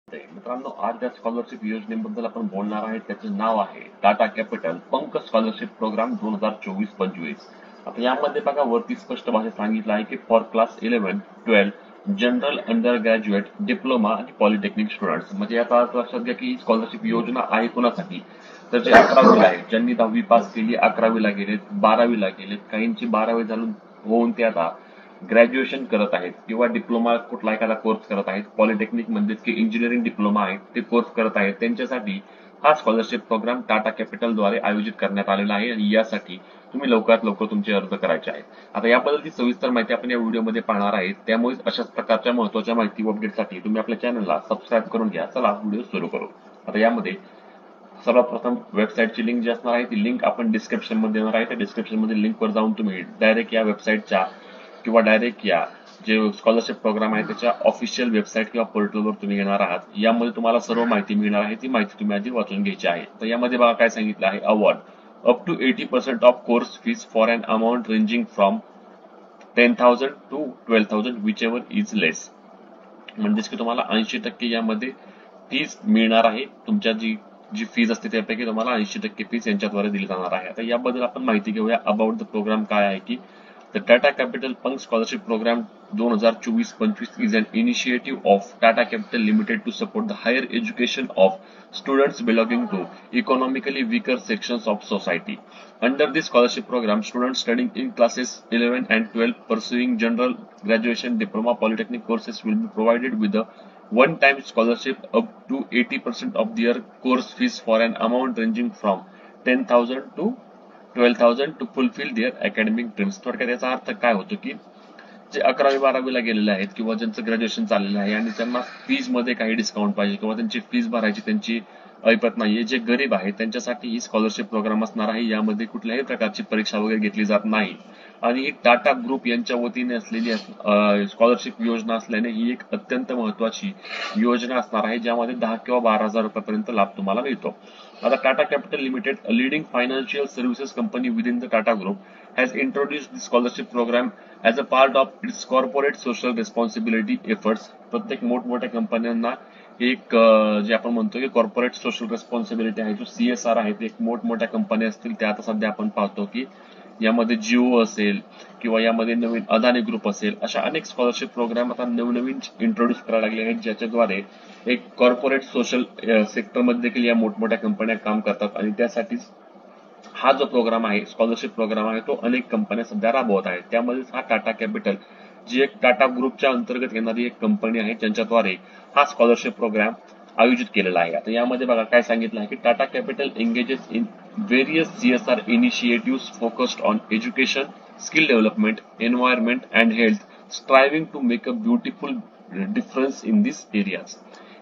मित्रांनो, आज ज्या स्कॉलरशिप योजनेबद्दल आपण बोलणार आहे त्याचे नाव आहे टाटा कॅपिटल पंक स्कॉलरशिप प्रोग्राम 2024-25. आता यामध्ये बघा वरती स्पष्ट भाषेत सांगितलं आहे की for class 11, 12 general under graduate diploma आणि पॉलिटेक्निक स्टुडंट्स. म्हणजे याचा अर्थ लक्षात घ्या की ही स्कॉलरशिप योजना आहे कोणासाठी, तर जे 11वी आहेत, ज्यांनी 10वी पास केली, 11वीला गेलेत, 12वीला गेलेत, काहींची 12वी झालून होऊन ते आता ग्रॅज्युएशन करत आहेत किंवा डिप्लोमा कुठला एखादा कोर्स करत आहेत, पॉलिटेक्निक म्हणजेच की इंजिनिअरिंग डिप्लोमा आहे ते कोर्स करत आहेत, त्यांच्यासाठी हा स्कॉलरशिप प्रोग्राम टाटा कॅपिटल द्वारे आयोजित करण्यात आलेला आहे आणि यासाठी तुम्ही लवकरात लवकर तुमचे अर्ज करायचे आहेत. आता याबद्दलची सविस्तर माहिती आपण या व्हिडिओमध्ये पाहणार आहोत. त्यामुळे अशाच प्रकारच्या महत्त्वाच्या माहिती व अपडेटसाठी तुम्ही आपल्या चॅनलला सबस्क्राईब करून घ्या. चला व्हिडिओ सुरू करू. आता यामध्ये सर्वात प्रथम वेबसाईटची लिंक जी असणार आहे ती लिंक आपण डिस्क्रिप्शन मध्ये देणार आहे. त्या डिस्क्रिप्शन मध्ये लिंकवर जाऊन तुम्ही डायरेक्ट या वेबसाईटच्या किंवा डायरेक्ट या जे स्कॉलरशिप प्रोग्राम आहे त्याच्या ऑफिशियल वेबसाईट किंवा पोर्टलवर तुम्ही येणार आहात. यामध्ये तुम्हाला सर्व माहिती मिळणार आहे, ती माहिती तुम्ही आधी वाचून घ्यायची आहे. तर यामध्ये बघा काय सांगितलं आहे, award up to 80% of course fee for an amount ranging from 10,000 to 12,000 whichever is less. म्हणजेच की तुम्हाला 80% यामध्ये फीस मिळणार आहे. तुमच्या जी जी फीज असते त्यापैकी तुम्हाला 80% फीस यांच्याद्वारे दिली जाणार आहे. आता याबद्दल आपण माहिती घेऊया अबाउट द प्रोग्राम काय आहे की The Tata Capital Punk Scholarship Program 2024-25 is an initiative of Tata Capital Limited to support the higher education of students belonging to economically weaker sections of society. Under this scholarship program, students studying in classes 11 and 12 pursuing general, graduation, diploma, polytechnic courses will be provided with a one-time scholarship up to 80% of their course fees for an amount ranging from 10,000 to 12,000 to fulfil their academic dreams. थोडक्यात याचा अर्थ काय होतो की जे 11वी 12वीला गेलेले आहेत किंवा ज्यांचं ग्रॅज्युएशन चाललेलं आहे आणि त्यांना फीज मध्ये काही डिस्काउंट पाहिजे किंवा त्यांची फीज भरायची त्यांची ऐपत नाहीये, जे गरीब आहेत त्यांच्यासाठी ही स्कॉलरशिप प्रोग्राम असणार आहे. यामध्ये कुठल्याही प्रकारची परीक्षा वगैरे घेतली जात नाही आणि ही टाटा ग्रुप यांच्या वतीने असलेली स्कॉलरशिप योजना असल्याने ही एक अत्यंत महत्वाची योजना असणार आहे, ज्यामध्ये 10 किंवा 12,000 रुपयापर्यंत लाभ तुम्हाला मिळतो. आता Tata capital limited, a leading financial services company within the Tata group, has introduced the scholarship program as a part of its corporate social responsibility efforts. प्रत्येक मोठमोठ्या कंपन्यांना एक जे आपण म्हणतो की कॉर्पोरेट सोशल रिस्पॉन्सिबिलिटी आहे, जो CSR आहे, ते एक मोठमोठ्या कंपन्या असतील त्या आता सध्या आपण पाहतो की यामध्ये जिओ असेल किंवा यामध्ये नवीन अदानी ग्रुप असेल, अशा अनेक स्कॉलरशिप प्रोग्राम आता नवनवीन इंट्रोड्यूस करायला लागले आहेत, ज्याच्याद्वारे एक कॉर्पोरेट सोशल सेक्टर मध्ये देखील या मोठमोठ्या कंपन्या काम करतात आणि त्यासाठीच हा जो प्रोग्राम आहे, स्कॉलरशिप प्रोग्राम आहे, तो अनेक कंपन्या सध्या राबवत आहेत. त्यामध्ये हा टाटा कॅपिटल, जी एक टाटा ग्रुपच्या अंतर्गत येणारी एक कंपनी आहे, ज्यांच्याद्वारे हा स्कॉलरशिप प्रोग्राम आयोजित केलेला आहे. आता यामध्ये बघा काय सांगितलं आहे की Tata Capital engages in various CSR initiatives focused on education, skill development, environment and health, striving to make a beautiful difference in this areas.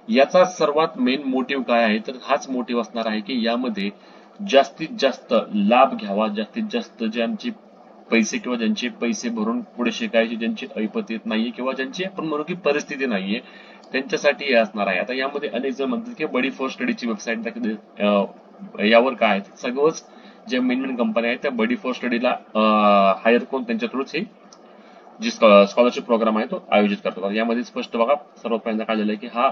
याचा सर्वात मेन मोटिव्ह काय आहे, तर हाच मोटिव्ह असणार आहे की यामध्ये जास्तीत जास्त लाभ घ्यावा, जास्तीत जास्त ज्यांचे पैसे किंवा ज्यांचे पैसे भरून पुढे शिकायचे, ज्यांची ऐपत येत नाहीये किंवा ज्यांची आपण म्हणू की परिस्थिती नाहीये, त्यांच्यासाठी हे असणार आहे. आता यामध्ये अनेक जण म्हणतात की बडी फॉर स्टडीची वेबसाईट यावर काय आहे, सगळंच जे मेन कंपन्या आहेत त्या बडी फॉर स्टडीला हायर करून त्यांच्या थ्रूच ही जी स्कॉलरशिप प्रोग्राम आहे तो आयोजित करतात. यामध्ये स्पष्ट बघा सर्वात पहिल्यांदा काय झालंय की हा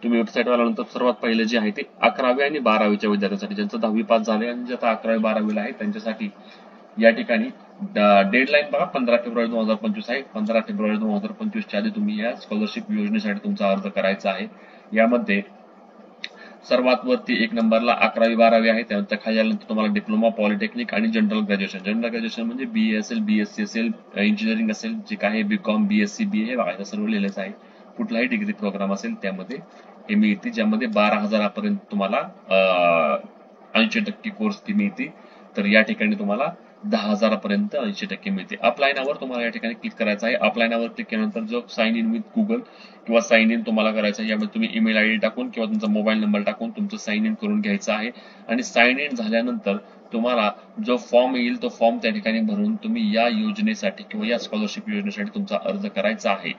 तुम्ही वेबसाईटवर आल्यानंतर सर्वात पहिले जे आहे ते 11वी आणि 12वीच्या विद्यार्थ्यांसाठी, ज्यांचं 10वी पास झाले आणि जे आता 11वी 12वीला आहे त्यांच्यासाठी या ठिकाणी डेडलाईन बघा 15 फेब्रुवारी 2025 आहे. 15 फेब्रुवारी 2025च्या आधी तुम्ही या स्कॉलरशिप योजनेसाठी तुमचा अर्ज करायचा आहे. यामध्ये सर्वात वरती 1 नंबरला 11वी 12वी आहे, त्यानंतर खाली आल्यानंतर तुम्हाला डिप्लोमा, पॉलिटेक्निक आणि जनरल ग्रॅज्युएशन. जनरल ग्रॅज्युएशन म्हणजे BA असेल, BSc असेल, इंजिनिअरिंग असेल, जे काही BCom, BSc, BA हे बघायचं सर्व लिहिलेलं आहे. कुठलाही डिग्री प्रोग्राम असेल त्यामध्ये हे मिळते, ज्यामध्ये 12,000पर्यंत तुम्हाला 80% कोर्स ती मिळते. तर या ठिकाणी तुम्हाला 10,000पर्यंत 80% मिळते. अप्लाय नावर तुम्हाला या ठिकाणी क्लिक करायचं आहे. अप्लाय नावर क्लिक केल्यानंतर जो साइन इन विथ गुगल किंवा साइन इन तुम्हाला करायचं आहे, यामध्ये तुम्ही ईमेल ID टाकून किंवा तुमचा मोबाईल नंबर टाकून तुमचं साइन इन करून घ्यायचं आहे आणि साइन इन झाल्यानंतर तुम्हाला जो फॉर्म येईल तो फॉर्म त्या ठिकाणी भरून तुम्ही या योजनेसाठी किंवा या स्कॉलरशिप योजनेसाठी तुमचा अर्ज करायचा आहे.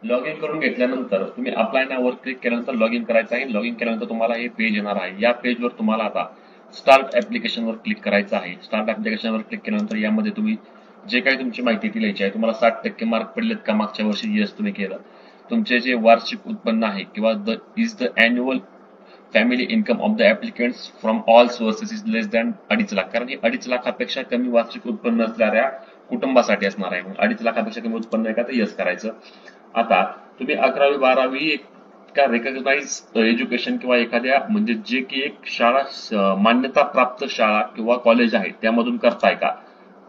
लॉग इन करून घेतल्यानंतर तुम्ही अप्लाय नावर क्लिक केल्यानंतर लॉग इन करायचं आहे. लॉग इन केल्यानंतर तुम्हाला हे पेज येणार आहे. या पेजवर तुम्हाला आता स्टार्ट ऍप्लिकेशनवर क्लिक करायचं आहे. स्टार्ट ऍप्लिकेशनवर क्लिक केल्यानंतर यामध्ये तुम्ही जे काही तुमची माहिती ती लिहायची आहे. तुम्हाला 60% मार्क पडलेत का मागच्या वर्षी? येस तुम्ही केलं. तुमचे जे वार्षिक उत्पन्न आहे किंवा the annual family income of the applicants from all sources is less than 2.5 lakh, कारण हे 2.5 लाखापेक्षा कमी वार्षिक उत्पन्न असणाऱ्या कुटुंबासाठी असणार आहे. 2.5 लाखापेक्षा कमी उत्पन्न आहे का, तर यस करायचं. आता तुम्ही 11वी 12वी एका रेकग्नाइज एज्युकेशन किंवा एखाद्या म्हणजे जे की एक शाळा मान्यता प्राप्त शाळा किंवा कॉलेज आहे त्यामधून करताय का,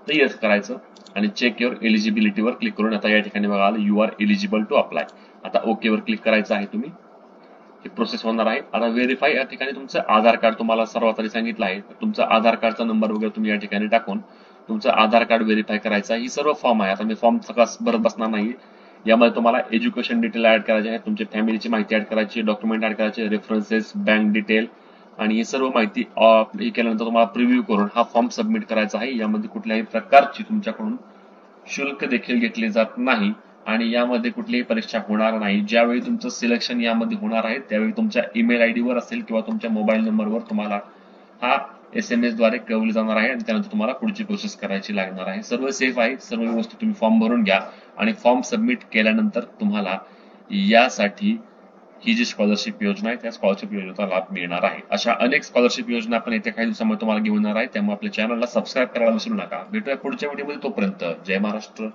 तर यस करायचं आणि चेक युअर एलिजिबिलिटीवर क्लिक करून आता या ठिकाणी बघा you are eligible to apply. आता ओके वर क्लिक करायचं आहे तुम्ही. ही प्रोसेस होणार आहे. आता व्हेरीफाय या ठिकाणी तुमचं आधार कार्ड तुम्हाला सर्वात आधी सांगितलं आहे, तुमचा आधार कार्डचा नंबर वगैरे तुम्ही या ठिकाणी टाकून तुमचं आधार कार्ड व्हेरीफाय करायचं. ही सर्व फॉर्म आहे. आता मी फॉर्म सगळं भरत बसणार नाही. यामध्ये तुम्हाला एज्युकेशन डिटेल ऍड करायचे आहे, तुमच्या फॅमिलीची माहिती ऍड करायची, डॉक्युमेंट ऍड करायचे, रेफरन्सेस, बँक डिटेल आणि ही सर्व माहिती हे केल्यानंतर तुम्हाला प्रिव्ह्यू करून हा फॉर्म सबमिट करायचा आहे. यामध्ये कुठल्याही प्रकारची तुमच्याकडून शुल्क देखील घेतले जात नाही आणि यामध्ये कुठलीही परीक्षा होणार नाही. ज्यावेळी तुमचं सिलेक्शन यामध्ये होणार आहे त्यावेळी तुमच्या ईमेल आयडी वर असेल किंवा तुमच्या मोबाईल नंबरवर तुम्हाला हा SMS द्वारे कळवले जाणार आहे आणि त्यानंतर तुम्हाला पुढची प्रोसेस करायची लागणार आहे. सर्व सेफ आहे, सर्व व्यवस्थित तुम्ही फॉर्म भरून घ्या आणि फॉर्म सबमिट केल्यानंतर तुम्हाला यासाठी ही जी स्कॉलरशिप योजना आहे त्या स्कॉलरशिप योजनेचा लाभ मिळणार आहे. अशा अनेक स्कॉलरशिप योजना आपण येत्या काही दिवसांमध्ये तुम्हाला घेऊन येणार आहे, त्यामुळे आपल्या चॅनलला सबस्क्राईब करायला विसरू नका. भेटूया पुढच्या व्हिडिओमध्ये. तोपर्यंत जय महाराष्ट्र.